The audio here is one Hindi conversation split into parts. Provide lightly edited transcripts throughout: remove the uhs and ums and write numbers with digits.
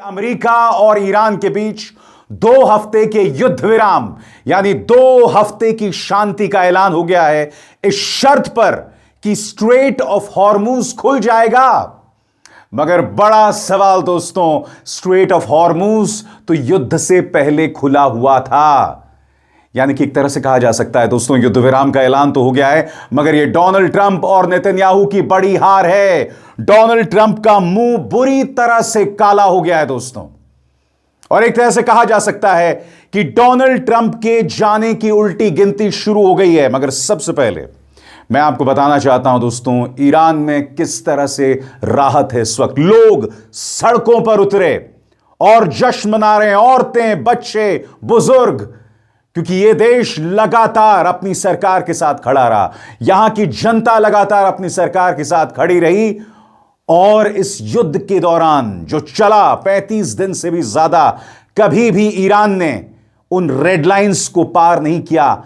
अमेरिका और ईरान के बीच 2 हफ्ते के युद्ध विराम यानी 2 हफ्ते की शांति का ऐलान हो गया है, इस शर्त पर कि स्ट्रेट ऑफ हॉर्मुज खुल जाएगा। मगर बड़ा सवाल दोस्तों, स्ट्रेट ऑफ हॉर्मुज तो युद्ध से पहले खुला हुआ था। यानी कि एक तरह से कहा जा सकता है दोस्तों, युद्ध विराम का ऐलान तो हो गया है, मगर यह डोनाल्ड ट्रंप और नेतन्याहू की बड़ी हार है। डोनाल्ड ट्रंप का मुंह बुरी तरह से काला हो गया है दोस्तों, और एक तरह से कहा जा सकता है कि डोनाल्ड ट्रंप के जाने की उल्टी गिनती शुरू हो गई है। मगर सबसे पहले मैं आपको बताना चाहता हूं दोस्तों, ईरान में किस तरह से राहत है। इस वक्त लोग सड़कों पर उतरे और जश्न मना रहे हैं, औरतें, बच्चे, बुजुर्ग, क्योंकि यह देश लगातार अपनी सरकार के साथ खड़ा रहा। यहां की जनता लगातार अपनी सरकार के साथ खड़ी रही, और इस युद्ध के दौरान जो चला 35 दिन से भी ज्यादा, कभी भी ईरान ने उन रेड लाइंस को पार नहीं किया।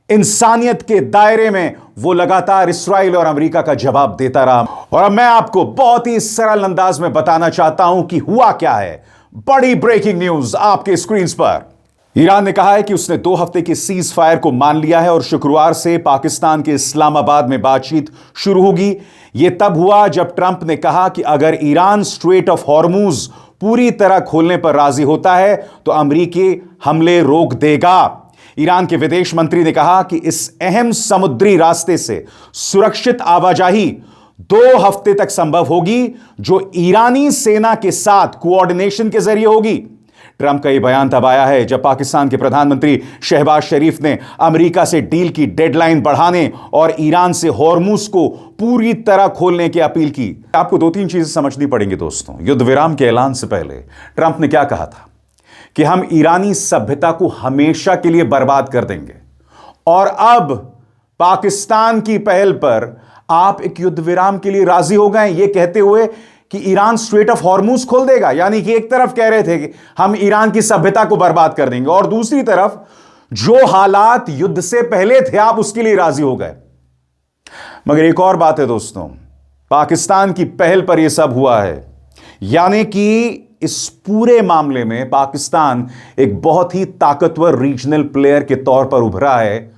इंसानियत के दायरे में वो लगातार इस्राइल और अमेरिका का जवाब देता रहा। और अब मैं आपको बहुत ही सरल अंदाज में बताना चाहता हूं कि हुआ क्या है। बड़ी ब्रेकिंग न्यूज आपके स्क्रीन पर। ईरान ने कहा है कि उसने 2 हफ्ते के सीज फायर को मान लिया है और शुक्रवार से पाकिस्तान के इस्लामाबाद में बातचीत शुरू होगी। यह तब हुआ जब ट्रंप ने कहा कि अगर ईरान स्ट्रेट ऑफ हॉर्मुज पूरी तरह खोलने पर राजी होता है तो अमेरिकी हमले रोक देगा। ईरान के विदेश मंत्री ने कहा कि इस अहम समुद्री रास्ते से सुरक्षित आवाजाही 2 हफ्ते तक संभव होगी, जो ईरानी सेना के साथ कोऑर्डिनेशन के जरिए होगी। ट्रंप का यह बयान तब आया है जब पाकिस्तान के प्रधानमंत्री शहबाज शरीफ ने अमेरिका से डील की डेडलाइन बढ़ाने और ईरान से हॉर्मुज को पूरी तरह खोलने की अपील की। आपको 2-3 चीजें समझनी पड़ेंगी दोस्तों। युद्ध विराम के ऐलान से पहले ट्रंप ने क्या कहा था कि हम ईरानी सभ्यता को हमेशा के लिए बर्बाद कर देंगे, और अब पाकिस्तान की पहल पर आप एक युद्ध विराम के लिए राजी हो गए, यह कहते हुए कि ईरान स्ट्रेट ऑफ हॉर्मुज खोल देगा। यानी कि एक तरफ कह रहे थे कि हम ईरान की सभ्यता को बर्बाद कर देंगे, और दूसरी तरफ जो हालात युद्ध से पहले थे आप उसके लिए राजी हो गए। मगर एक और बात है दोस्तों, पाकिस्तान की पहल पर यह सब हुआ है। यानी कि इस पूरे मामले में पाकिस्तान एक बहुत ही ताकतवर रीजनल प्लेयर के तौर पर उभरा है,